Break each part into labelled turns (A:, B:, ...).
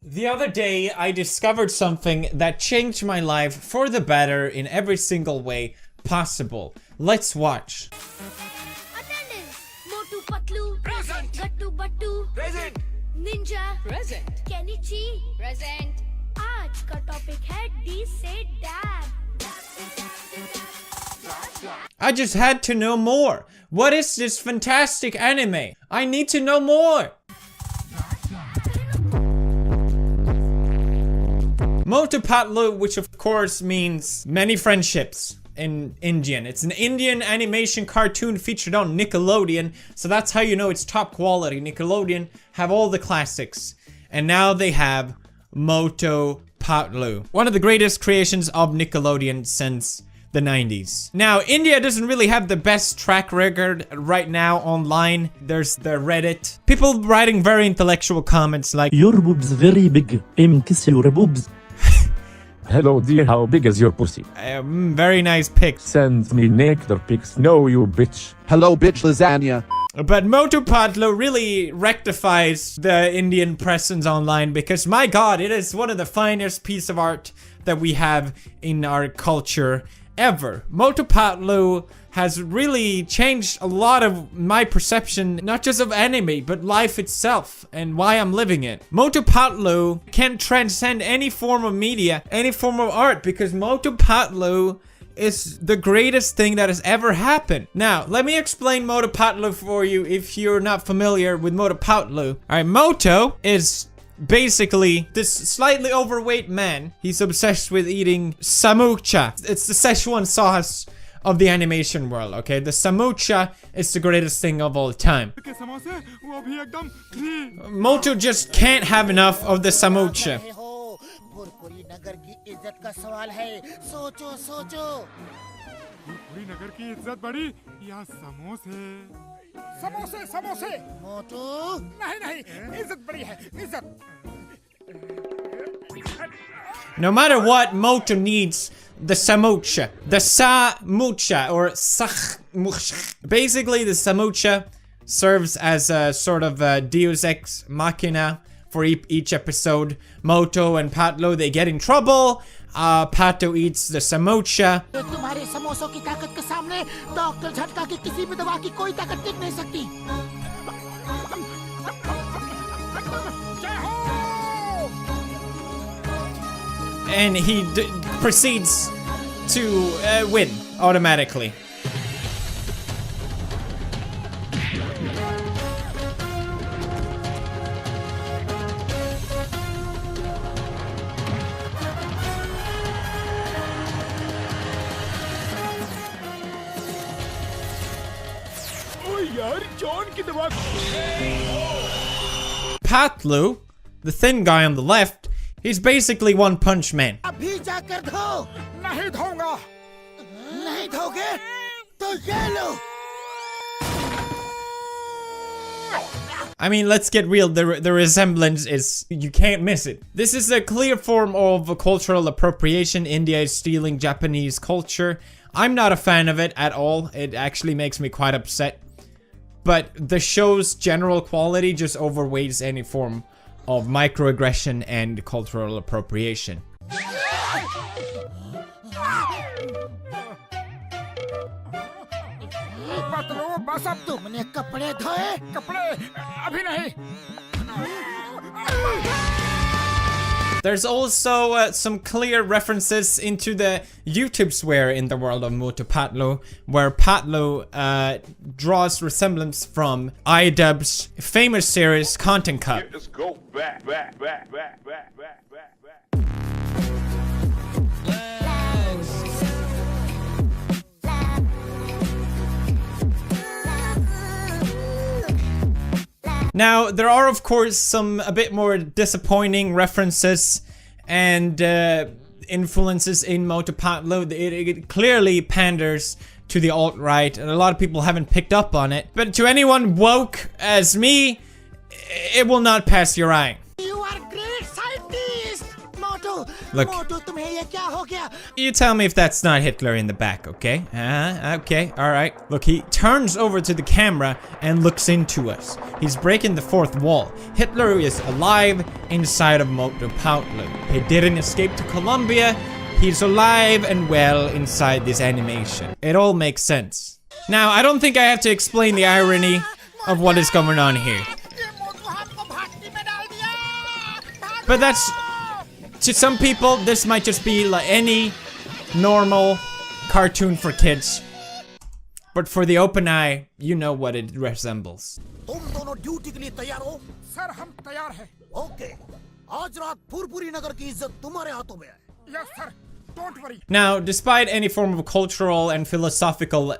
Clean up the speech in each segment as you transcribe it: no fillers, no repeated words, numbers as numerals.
A: The other day, I discovered something that changed my life for the better in every single way possible. Let's watch.
B: Attendance! Motu Patlu. Present. Gattu Battu. Present. Ninja. Present. Kenichi. Present. आज का topic है D से dab.
A: I just had to know more. What is this fantastic anime? I need to know more. Motu Patlu, which of course means many friendships in Indian. It's an Indian animation cartoon featured on Nickelodeon, so that's how you know it's top quality. Nickelodeon have all the classics, and now they have Motu Patlu, one of the greatest creations of Nickelodeon since the 90s. Now, India doesn't really have the best track record right now online. There's the Reddit. People writing very intellectual comments like,
C: "Your boobs very big. Kiss your boobs."
D: Hello dear, how big is your pussy?
A: Very nice pics.
D: Send me nectar pics. No, you bitch.
E: Hello, bitch lasagna.
A: But Motu Patlu really rectifies the Indian presence online because, my god, it is one of the finest pieces of art that we have in our culture ever. Motu Patlu has really changed a lot of my perception, not just of anime, but life itself and why I'm living it. Motu Patlu can transcend any form of media, any form of art, because Motu Patlu is the greatest thing that has ever happened. Now, let me explain Motu Patlu for you if you're not familiar with Motu Patlu. Alright, Motu is basically this slightly overweight man. He's obsessed with eating samocha. It's the Szechuan sauce of the animation world, okay? The samocha is the greatest thing of all time. Motu just can't have enough of the samocha. No matter what, Motu needs the samocha. The samocha, or samocha. Basically, the samocha serves as a sort of a deus ex machina for each episode. Motu and Patlu, they get in trouble. Patlu eats the samocha.
F: तुम्हारे समोसों की ताकत के सामने doctor झटका की किसी भी दवा की कोई ताकत टिक नहीं सकती।
A: And he proceeds to win automatically. Patlu, the thin guy on the left, he's basically One Punch Man.
F: अभी जाकर धो। नहीं धोऊंगा। नहीं धोगे तो ये लो।
A: I mean, let's get real, the resemblance is, you can't miss it. This is a clear form of cultural appropriation. India is stealing Japanese culture. I'm not a fan of it at all. It actually makes me quite upset. But the show's general quality just overweights any form of microaggression and cultural appropriation.
F: बस अब तुमने कपड़े धोए? कपड़े अभी नहीं।
A: There's also some clear references into the YouTube swear in the world of Motu Patlu, where Patlu draws resemblance from iDubbbz's famous series Content Cup.
G: Let's go back.
A: Now, there are of course some a bit more disappointing references and influences in Motu Patlu. It clearly panders to the alt-right, and a lot of people haven't picked up on it. But to anyone woke as me, it will not pass your eye.
F: You are great scientist, Motu.
A: Look.
F: मोटू तुम्हें ये क्या हो गया?
A: You tell me if that's not Hitler in the back, okay? Okay, alright. Look, he turns over to the camera and looks into us. He's breaking the fourth wall. Hitler is alive inside of Motu Patlu. He didn't escape to Colombia. He's alive and well inside this animation. It all makes sense. Now, I don't think I have to explain the irony of what is going on here.
F: ये मोटू हमको भाटकी में डाल दिया।
A: But that's, to some people, this might just be like any normal cartoon for kids. But for the open eye, you know what it resembles.
F: तुम दोनों duty के लिए तैयार हो? सर, हम तैयार हैं। ओके। आज रात पूरी नगर की इज्जत तुम्हारे हाथों में है। Yes sir, don't worry.
A: Now, despite any form of cultural and philosophical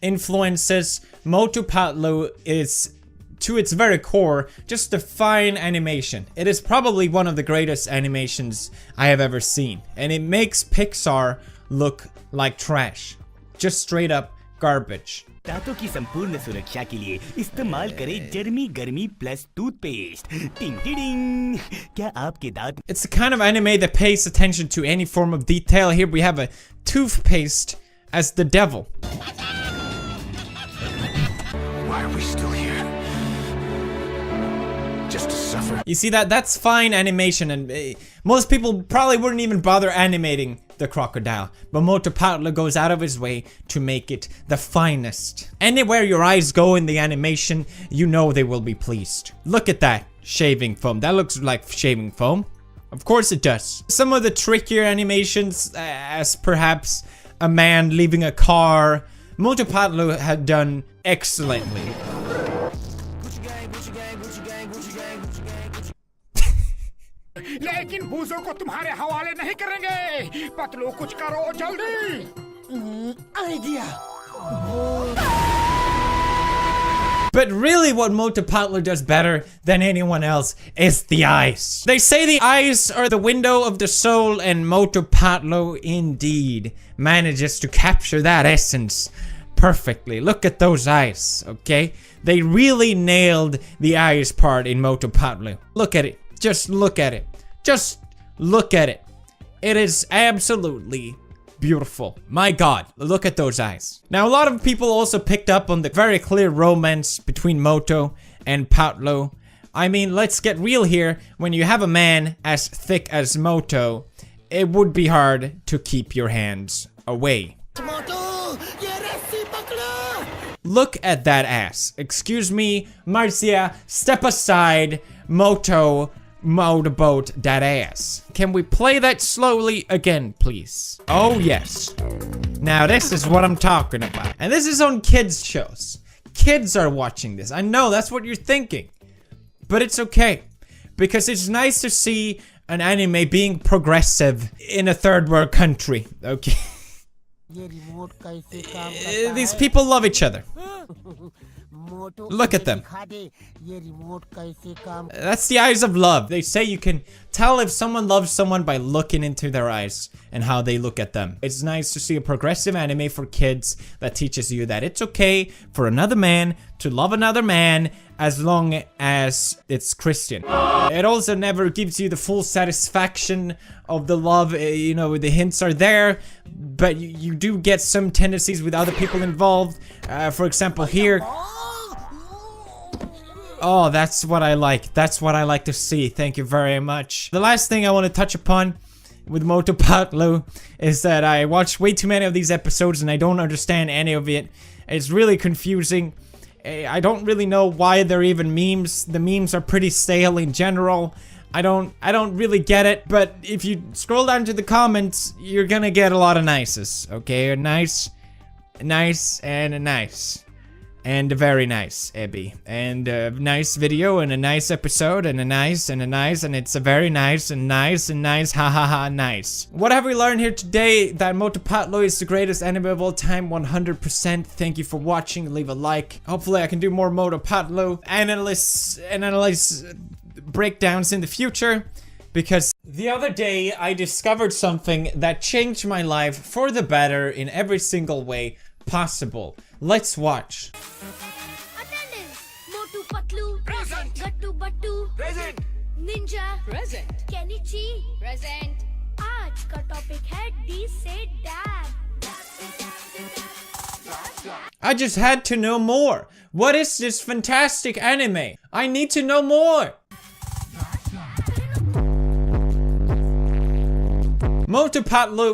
A: influences, Motu Patlu is, to its very core, just a fine animation. It is probably one of the greatest animations I have ever seen, and it makes Pixar look like trash. Just straight up garbage.
E: दांतों की संपूर्ण सुरक्षा के लिए इस्तेमाल करें जर्मी गर्मी plus toothpaste. टिंग टिडिंग। क्या आपके दांत
A: It's the kind of anime that pays attention to any form of detail. Here we have a toothpaste as the devil.
F: Why are we still here? Just to suffer.
A: You see that? That's fine animation, and most people probably wouldn't even bother animating the crocodile. But Motu Patlu goes out of his way to make it the finest. Anywhere your eyes go in the animation, you know they will be pleased. Look at that shaving foam. That looks like shaving foam. Of course it does. Some of the trickier animations, as perhaps a man leaving a car, Motu Patlu had done excellently.
F: लेकिन बूजों को तुम्हारे हवाले नहीं करेंगे। पतलू कुछ करो जल्दी। Idea.
A: But really what Motu Patlu does better than anyone else is the eyes. They say the eyes are the window of the soul, and Motu Patlu indeed manages to capture that essence perfectly. Look at those eyes, okay? They really nailed the eyes part in Motu Patlu. Look at it. Just look at it. Just look at it. It is absolutely beautiful. My God, look at those eyes. Now, a lot of people also picked up on the very clear romance between Motu and Patlu. I mean, let's get real here. When you have a man as thick as Motu, it would be hard to keep your hands away. Look at that ass. Excuse me, Marcia, step aside. Motu motorboat that ass. Can we play that slowly again, please? Oh, yes. Now, this is what I'm talking about. And this is on kids' shows. Kids are watching this. I know, that's what you're thinking. But it's okay. Because it's nice to see an anime being progressive in a third world country. Okay. These people love each other. Look at them. That's the eyes of love. They say you can tell if someone loves someone by looking into their eyes and how they look at them. It's nice to see a progressive anime for kids that teaches you that it's okay for another man to love another man as long as it's Christian. It also never gives you the full satisfaction of the love. You know, the hints are there, but you do get some tendencies with other people involved. For example, here. Oh, that's what I like. That's what I like to see. Thank you very much. The last thing I want to touch upon with Motu Patlu is that I watched way too many of these episodes and I don't understand any of it. It's really confusing. I don't really know why they're even memes. The memes are pretty stale in general. I don't really get it, but if you scroll down to the comments, you're gonna get a lot of nices, okay? Nice, and nice. And very nice, Ebby. And a nice video, and a nice episode, and a nice, and it's a very nice, and nice, ha ha ha, nice. What have we learned here today? That Motu Patlu is the greatest anime of all time, 100%. Thank you for watching, leave a like. Hopefully I can do more Motu Patlu analyze breakdowns in the future. Because the other day I discovered something that changed my life for the better in every single way possible. Let's watch.
B: Attendance. Motu Patlu. Present. Gattu Battu.
F: Present.
B: Ninja. Present. Kenichi. Present. आज का topic है D से dab.
A: I just had to know more. What is this fantastic anime? I need to know more. Motu Patlu